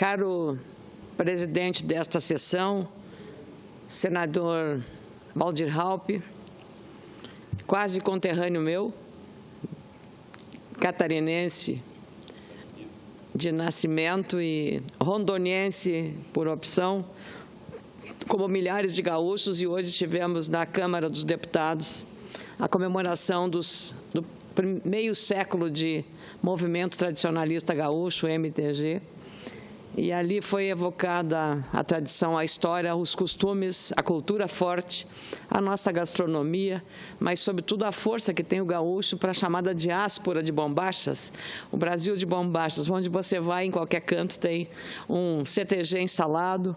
Caro presidente desta sessão, senador Waldir Raupp, quase conterrâneo meu, catarinense de nascimento e rondoniense por opção, como milhares de gaúchos, e hoje tivemos na Câmara dos Deputados a comemoração do meio século de movimento tradicionalista gaúcho, MTG, e ali foi evocada a tradição, a história, os costumes, a cultura forte, a nossa gastronomia, mas, sobretudo, a força que tem o gaúcho para a chamada diáspora de bombachas, o Brasil de bombachas, onde você vai, em qualquer canto, tem um CTG instalado,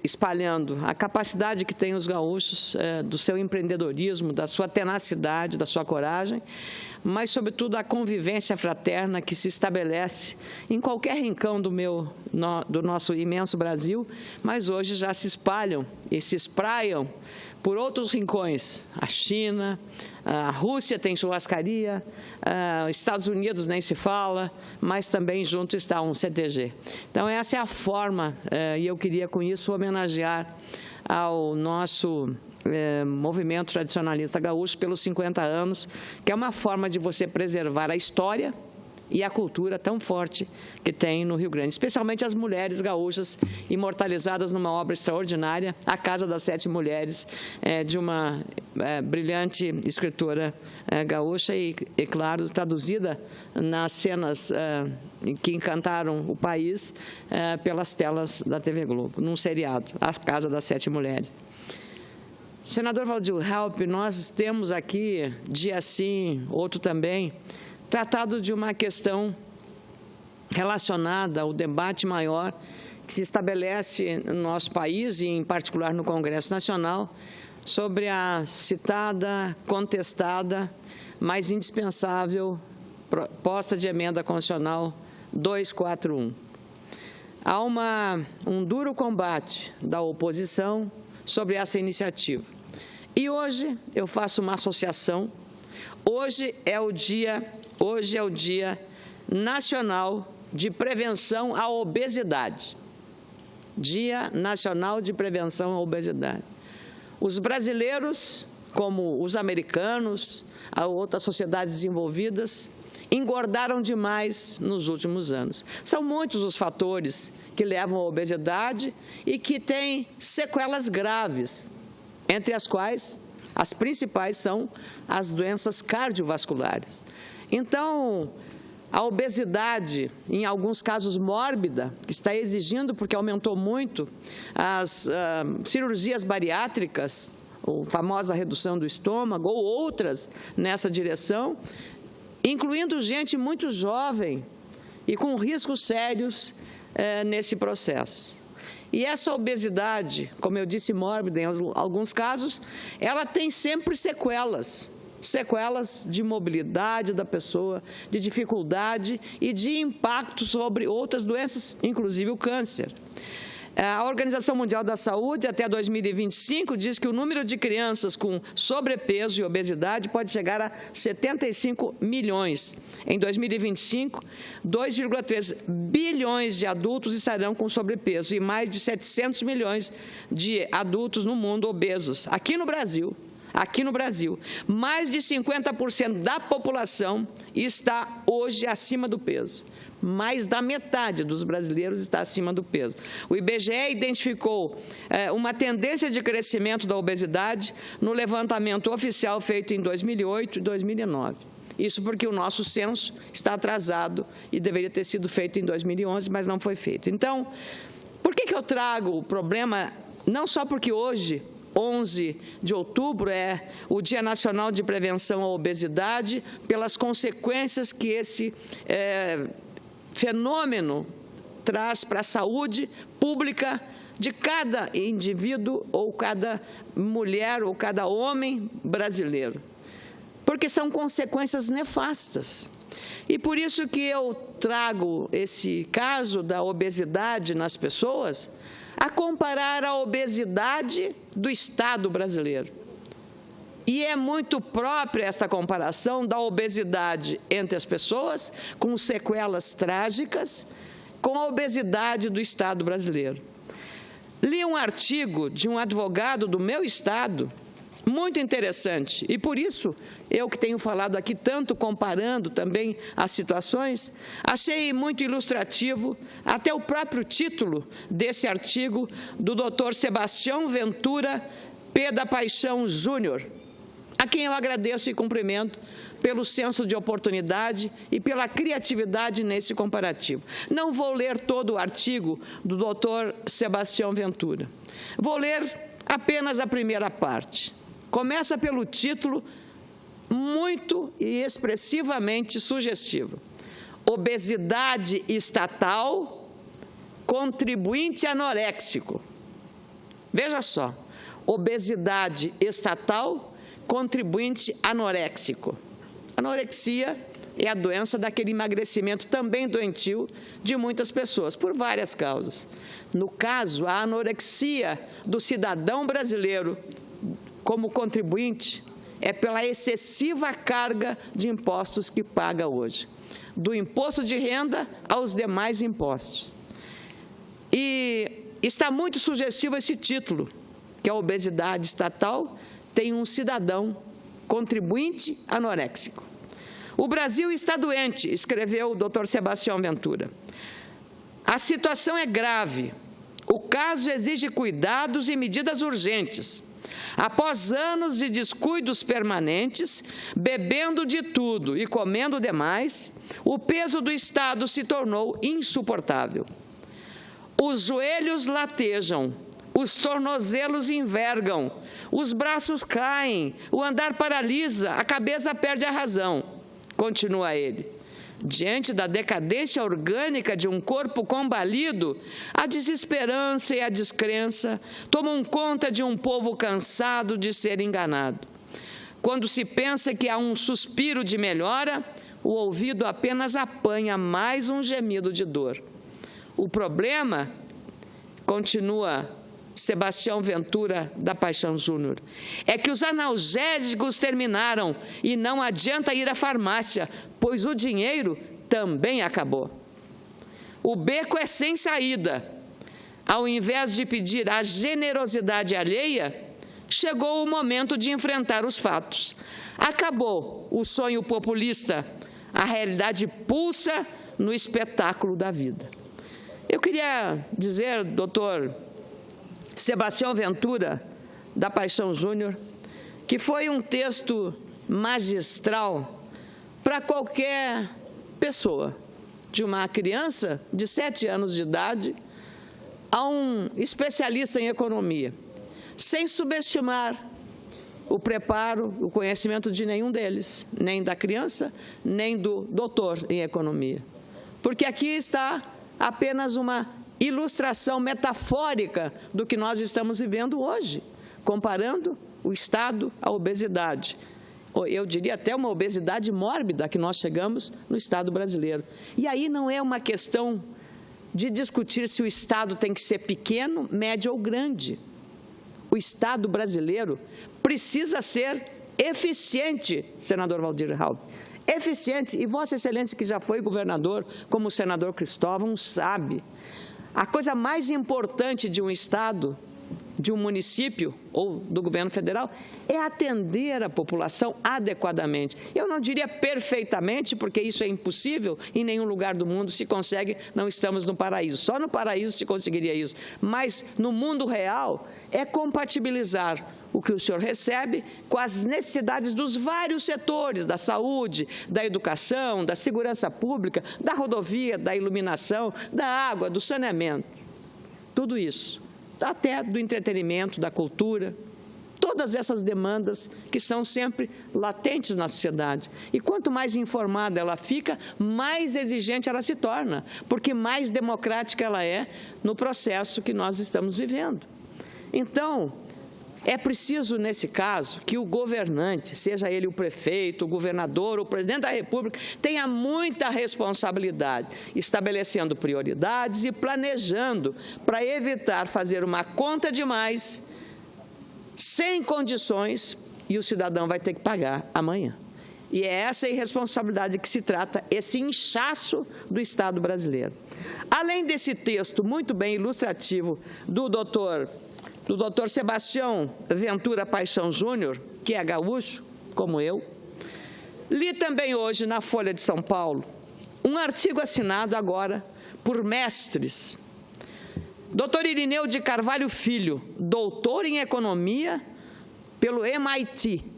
espalhando a capacidade que tem os gaúchos, do seu empreendedorismo, da sua tenacidade, da sua coragem, mas, sobretudo, a convivência fraterna que se estabelece em qualquer rincão do nosso imenso Brasil, mas hoje já se espalham e se espraiam por outros rincões. A China, a Rússia tem churrascaria, Estados Unidos nem se fala, mas também junto está um CTG. Então, essa é a forma, e eu queria com isso homenagear ao nosso movimento tradicionalista gaúcho pelos 50 anos, que é uma forma de você preservar a história e a cultura tão forte que tem no Rio Grande, especialmente as mulheres gaúchas imortalizadas numa obra extraordinária, A Casa das Sete Mulheres, de uma brilhante escritora gaúcha e, claro, traduzida nas cenas que encantaram o país pelas telas da TV Globo, num seriado, A Casa das Sete Mulheres. Senador Waldir Raupp, nós temos aqui, dia sim, outro também, tratado de uma questão relacionada ao debate maior que se estabelece no nosso país e, em particular, no Congresso Nacional, sobre a citada, contestada, mas indispensável proposta de emenda constitucional 241. Há um duro combate da oposição sobre essa iniciativa. E hoje eu faço uma associação. Hoje é o Dia Nacional de Prevenção à Obesidade. Dia Nacional de Prevenção à Obesidade. Os brasileiros, como os americanos, outras sociedades desenvolvidas, engordaram demais nos últimos anos. São muitos os fatores que levam à obesidade e que têm sequelas graves, entre as quais as principais são as doenças cardiovasculares. Então, a obesidade, em alguns casos mórbida, que está exigindo, porque aumentou muito, as cirurgias bariátricas, a famosa redução do estômago, ou outras nessa direção, incluindo gente muito jovem e com riscos sérios nesse processo. E essa obesidade, como eu disse, mórbida em alguns casos, ela tem sempre sequelas de mobilidade da pessoa, de dificuldade e de impacto sobre outras doenças, inclusive o câncer. A Organização Mundial da Saúde, até 2025, diz que o número de crianças com sobrepeso e obesidade pode chegar a 75 milhões. Em 2025, 2,3 bilhões de adultos estarão com sobrepeso e mais de 700 milhões de adultos no mundo obesos. Aqui no Brasil, mais de 50% da população está hoje acima do peso. Mais da metade dos brasileiros está acima do peso. O IBGE identificou uma tendência de crescimento da obesidade no levantamento oficial feito em 2008 e 2009. Isso porque o nosso censo está atrasado e deveria ter sido feito em 2011, mas não foi feito. Então, por que eu trago o problema? Não só porque hoje, 11 de outubro, é o Dia Nacional de Prevenção à Obesidade, pelas consequências que esse fenômeno traz para a saúde pública de cada indivíduo ou cada mulher ou cada homem brasileiro, porque são consequências nefastas. E por isso que eu trago esse caso da obesidade nas pessoas a comparar a obesidade do Estado brasileiro. E é muito própria esta comparação da obesidade entre as pessoas, com sequelas trágicas, com a obesidade do Estado brasileiro. Li um artigo de um advogado do meu estado, muito interessante, e por isso, eu que tenho falado aqui tanto, comparando também as situações, achei muito ilustrativo até o próprio título desse artigo do Dr. Sebastião Ventura P. da Paixão Júnior, a quem eu agradeço e cumprimento pelo senso de oportunidade e pela criatividade nesse comparativo. Não vou ler todo o artigo do Dr. Sebastião Ventura. Vou ler apenas a primeira parte. Começa pelo título muito e expressivamente sugestivo: Obesidade estatal, contribuinte anoréxico. Veja só, obesidade estatal, contribuinte anoréxico. Anorexia é a doença daquele emagrecimento também doentio de muitas pessoas, por várias causas. No caso, a anorexia do cidadão brasileiro como contribuinte é pela excessiva carga de impostos que paga hoje, do imposto de renda aos demais impostos. E está muito sugestivo esse título, que a obesidade estatal tem um cidadão contribuinte anoréxico. O Brasil está doente, escreveu o Dr. Sebastião Ventura. A situação é grave. O caso exige cuidados e medidas urgentes. Após anos de descuidos permanentes, bebendo de tudo e comendo demais, o peso do Estado se tornou insuportável. Os joelhos latejam, os tornozelos envergam, os braços caem, o andar paralisa, a cabeça perde a razão. Continua ele. Diante da decadência orgânica de um corpo combalido, a desesperança e a descrença tomam conta de um povo cansado de ser enganado. Quando se pensa que há um suspiro de melhora, o ouvido apenas apanha mais um gemido de dor. O problema, continua Sebastião Ventura da Paixão Júnior, é que os analgésicos terminaram e não adianta ir à farmácia, pois o dinheiro também acabou. O beco é sem saída. Ao invés de pedir a generosidade alheia, chegou o momento de enfrentar os fatos. Acabou o sonho populista, a realidade pulsa no espetáculo da vida. Eu queria dizer, doutor Sebastião Ventura da Paixão Júnior, que foi um texto magistral para qualquer pessoa, de uma criança de 7 anos de idade a um especialista em economia, sem subestimar o preparo, o conhecimento de nenhum deles, nem da criança, nem do doutor em economia. Porque aqui está apenas uma ilustração metafórica do que nós estamos vivendo hoje, comparando o Estado à obesidade. Eu diria até uma obesidade mórbida que nós chegamos no Estado brasileiro. E aí não é uma questão de discutir se o Estado tem que ser pequeno, médio ou grande. O Estado brasileiro precisa ser eficiente, senador Waldir Raub. Eficiente, e Vossa Excelência, que já foi governador, como o senador Cristóvão, sabe. A coisa mais importante de um Estado, de um município ou do governo federal, é atender a população adequadamente. Eu não diria perfeitamente, porque isso é impossível, em nenhum lugar do mundo se consegue, não estamos no paraíso. Só no paraíso se conseguiria isso. Mas no mundo real, é compatibilizar o que o senhor recebe com as necessidades dos vários setores, da saúde, da educação, da segurança pública, da rodovia, da iluminação, da água, do saneamento. Tudo isso. Até do entretenimento, da cultura, todas essas demandas que são sempre latentes na sociedade. E quanto mais informada ela fica, mais exigente ela se torna, porque mais democrática ela é no processo que nós estamos vivendo. Então, é preciso, nesse caso, que o governante, seja ele o prefeito, o governador, o presidente da República, tenha muita responsabilidade, estabelecendo prioridades e planejando para evitar fazer uma conta demais, sem condições, e o cidadão vai ter que pagar amanhã. E é essa irresponsabilidade que se trata, esse inchaço do Estado brasileiro. Além desse texto muito bem ilustrativo do doutor Sebastião Ventura Paixão Júnior, que é gaúcho, como eu, li também hoje na Folha de São Paulo um artigo assinado agora por mestres. Dr. Irineu de Carvalho Filho, doutor em economia pelo MIT,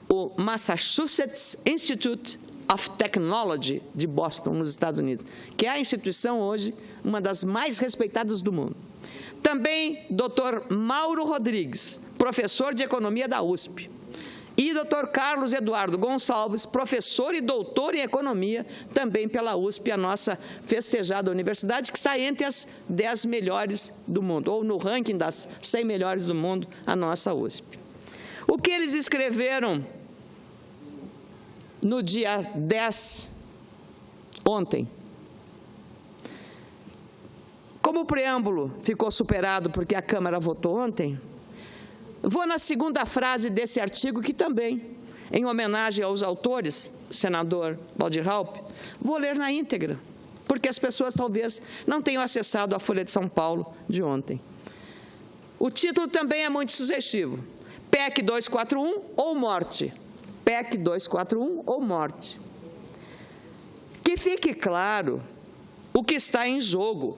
o Massachusetts Institute of Technology de Boston, nos Estados Unidos, que é a instituição hoje uma das mais respeitadas do mundo. Também Dr. Mauro Rodrigues, professor de economia da USP. E Dr. Carlos Eduardo Gonçalves, professor e doutor em economia, também pela USP, a nossa festejada universidade, que está entre as 10 melhores do mundo, ou no ranking das 100 melhores do mundo, a nossa USP. O que eles escreveram no dia 10, ontem? Como o preâmbulo ficou superado porque a Câmara votou ontem, vou na segunda frase desse artigo, que também, em homenagem aos autores, senador Waldir Raupp, vou ler na íntegra, porque as pessoas talvez não tenham acessado a Folha de São Paulo de ontem. O título também é muito sugestivo: PEC 241 ou morte? PEC 241 ou morte? Que fique claro o que está em jogo,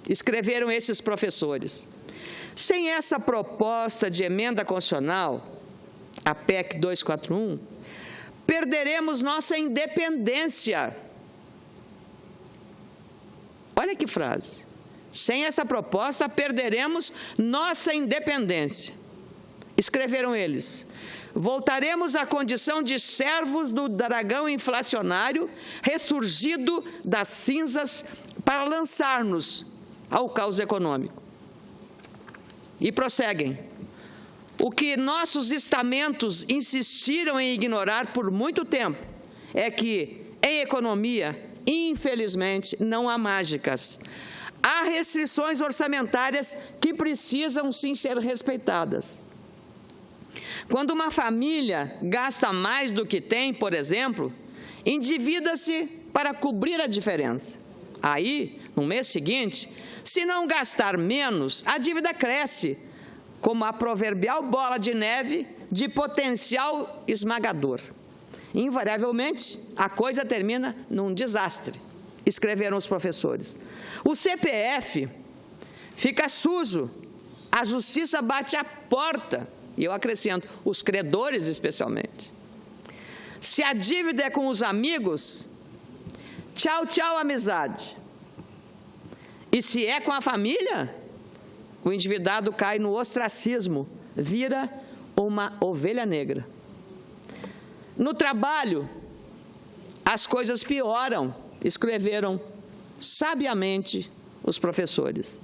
escreveram esses professores. Sem essa proposta de emenda constitucional, a PEC 241, perderemos nossa independência. Olha que frase. Sem essa proposta, perderemos nossa independência. Escreveram eles: voltaremos à condição de servos do dragão inflacionário ressurgido das cinzas para lançar-nos ao caos econômico. E prosseguem: o que nossos estamentos insistiram em ignorar por muito tempo é que, em economia, infelizmente, não há mágicas. Há restrições orçamentárias que precisam sim ser respeitadas. Quando uma família gasta mais do que tem, por exemplo, endivida-se para cobrir a diferença. Aí, no mês seguinte, se não gastar menos, a dívida cresce, como a proverbial bola de neve de potencial esmagador. Invariavelmente, a coisa termina num desastre, escreveram os professores. O CPF fica sujo, a justiça bate à porta, e eu acrescento, os credores especialmente. Se a dívida é com os amigos, tchau, tchau, amizade. E se é com a família, o endividado cai no ostracismo, vira uma ovelha negra. No trabalho, as coisas pioram, escreveram sabiamente os professores.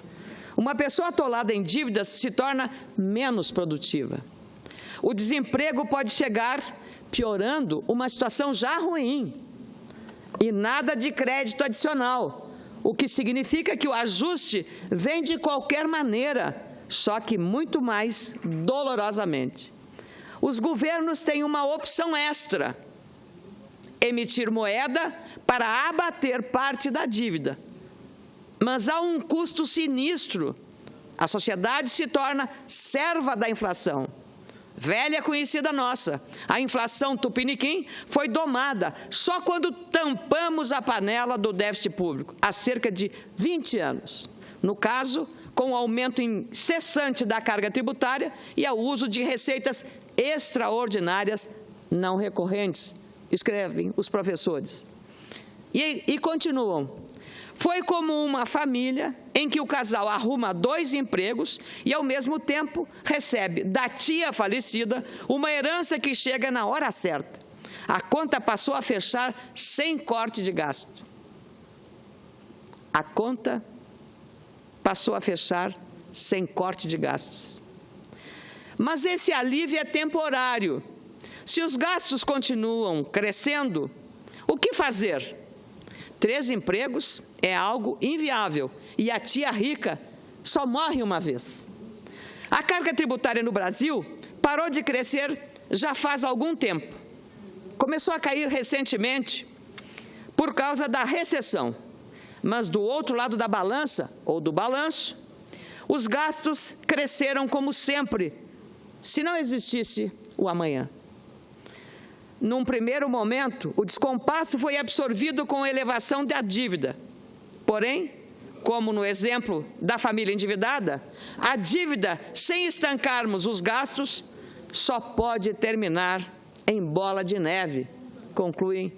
Uma pessoa atolada em dívidas se torna menos produtiva. O desemprego pode chegar piorando uma situação já ruim. E nada de crédito adicional, o que significa que o ajuste vem de qualquer maneira, só que muito mais dolorosamente. Os governos têm uma opção extra: emitir moeda para abater parte da dívida. Mas há um custo sinistro. A sociedade se torna serva da inflação. Velha conhecida nossa, a inflação tupiniquim foi domada só quando tampamos a panela do déficit público, há cerca de 20 anos. No caso, com o aumento incessante da carga tributária e ao uso de receitas extraordinárias não recorrentes, escrevem os professores. E continuam. Foi como uma família em que o casal arruma 2 empregos e, ao mesmo tempo, recebe da tia falecida uma herança que chega na hora certa. A conta passou a fechar sem corte de gasto. A conta passou a fechar sem corte de gastos. Mas esse alívio é temporário. Se os gastos continuam crescendo, o que fazer? 3 empregos é algo inviável e a tia rica só morre uma vez. A carga tributária no Brasil parou de crescer já faz algum tempo. começou a cair recentemente por causa da recessão. Mas do outro lado da balança, ou do balanço, os gastos cresceram como sempre, se não existisse o amanhã. Num primeiro momento, o descompasso foi absorvido com a elevação da dívida. Porém, como no exemplo da família endividada, a dívida, sem estancarmos os gastos, só pode terminar em bola de neve, concluem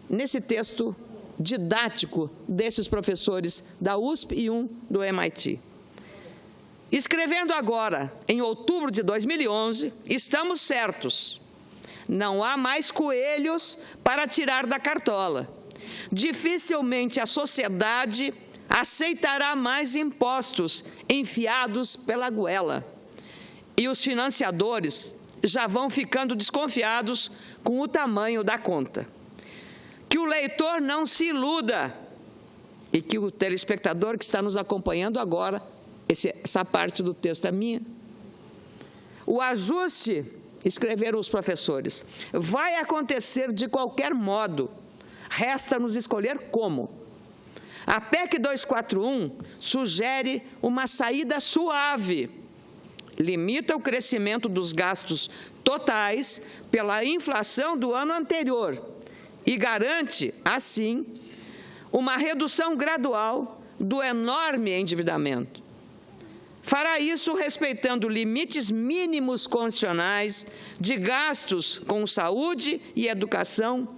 nesse texto didático desses professores da USP e um do MIT. Escrevendo agora, em outubro de 2011, estamos certos. Não há mais coelhos para tirar da cartola. Dificilmente a sociedade aceitará mais impostos enfiados pela goela. E os financiadores já vão ficando desconfiados com o tamanho da conta. Que o leitor não se iluda e que o telespectador que está nos acompanhando agora, essa parte do texto é minha. O ajuste, escreveram os professores, vai acontecer de qualquer modo, resta-nos escolher como. A PEC 241 sugere uma saída suave, limita o crescimento dos gastos totais pela inflação do ano anterior e garante, assim, uma redução gradual do enorme endividamento. Fará isso respeitando limites mínimos constitucionais de gastos com saúde e educação.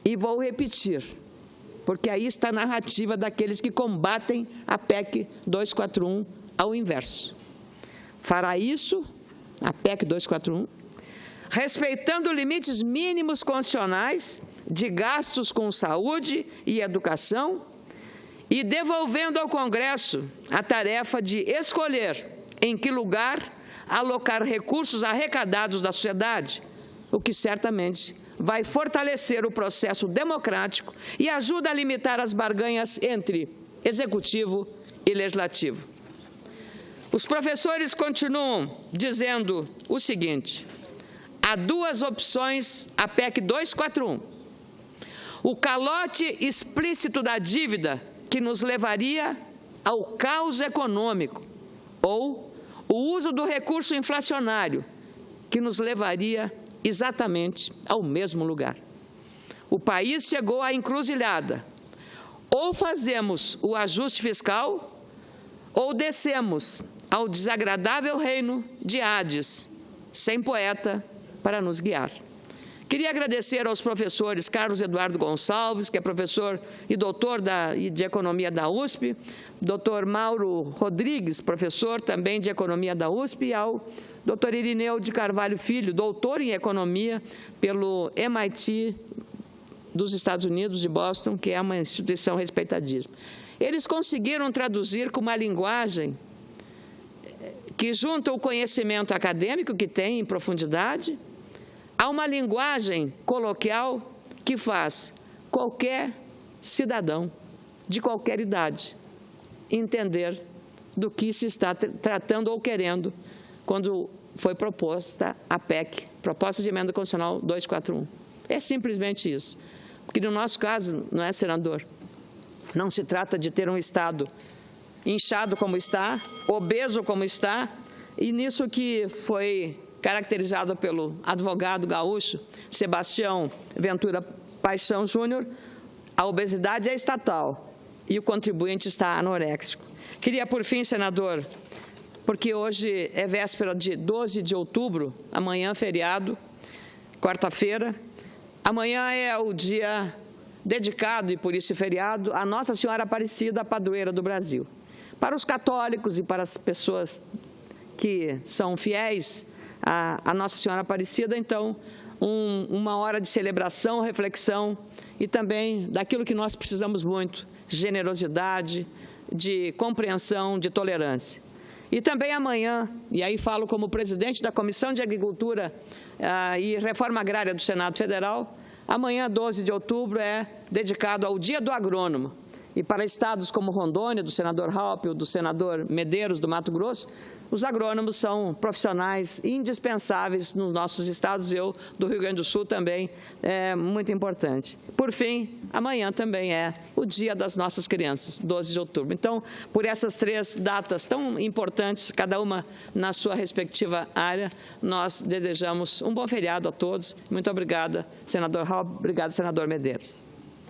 E vou repetir, porque aí está a narrativa daqueles que combatem a PEC 241 ao inverso. Fará isso, a PEC 241, respeitando limites mínimos constitucionais de gastos com saúde e educação e devolvendo ao Congresso a tarefa de escolher em que lugar alocar recursos arrecadados da sociedade, o que certamente vai fortalecer o processo democrático e ajuda a limitar as barganhas entre executivo e legislativo. Os professores continuam dizendo o seguinte: há duas opções à PEC 241. O calote explícito da dívida que nos levaria ao caos econômico, ou o uso do recurso inflacionário que nos levaria exatamente ao mesmo lugar. O país chegou à encruzilhada. Ou fazemos o ajuste fiscal, ou descemos ao desagradável reino de Hades, sem poeta para nos guiar. Queria agradecer aos professores Carlos Eduardo Gonçalves, que é professor e doutor de Economia da USP, doutor Mauro Rodrigues, professor também de Economia da USP, e ao doutor Irineu de Carvalho Filho, doutor em Economia pelo MIT dos Estados Unidos, de Boston, que é uma instituição respeitadíssima. Eles conseguiram traduzir com uma linguagem que junta o conhecimento acadêmico que tem em profundidade a uma linguagem coloquial que faz qualquer cidadão de qualquer idade entender do que se está tratando ou querendo quando foi proposta a PEC, Proposta de Emenda Constitucional 241. É simplesmente isso. Porque no nosso caso, não é, senador? Não se trata de ter um Estado inchado como está, obeso como está, e nisso que foi caracterizado pelo advogado gaúcho Sebastião Ventura Paixão Júnior, a obesidade é estatal e o contribuinte está anoréxico. Queria, por fim, senador, porque hoje é véspera de 12 de outubro, amanhã feriado, quarta-feira, amanhã é o dia dedicado, e por isso feriado, a Nossa Senhora Aparecida, a padroeira do Brasil. Para os católicos e para as pessoas que são fiéis a Nossa Senhora Aparecida, então, uma hora de celebração, reflexão e também daquilo que nós precisamos muito, generosidade, de compreensão, de tolerância. E também amanhã, e aí falo como presidente da Comissão de Agricultura e Reforma Agrária do Senado Federal, amanhã, 12 de outubro, é dedicado ao Dia do Agrônomo. E para estados como Rondônia, do senador Raupp, ou do senador Medeiros, do Mato Grosso, os agrônomos são profissionais indispensáveis nos nossos estados, eu do Rio Grande do Sul também, é muito importante. Por fim, amanhã também é o Dia das Nossas Crianças, 12 de outubro. Então, por essas 3 datas tão importantes, cada uma na sua respectiva área, nós desejamos um bom feriado a todos. Muito obrigada, senador Raupp. Obrigado, senador Medeiros.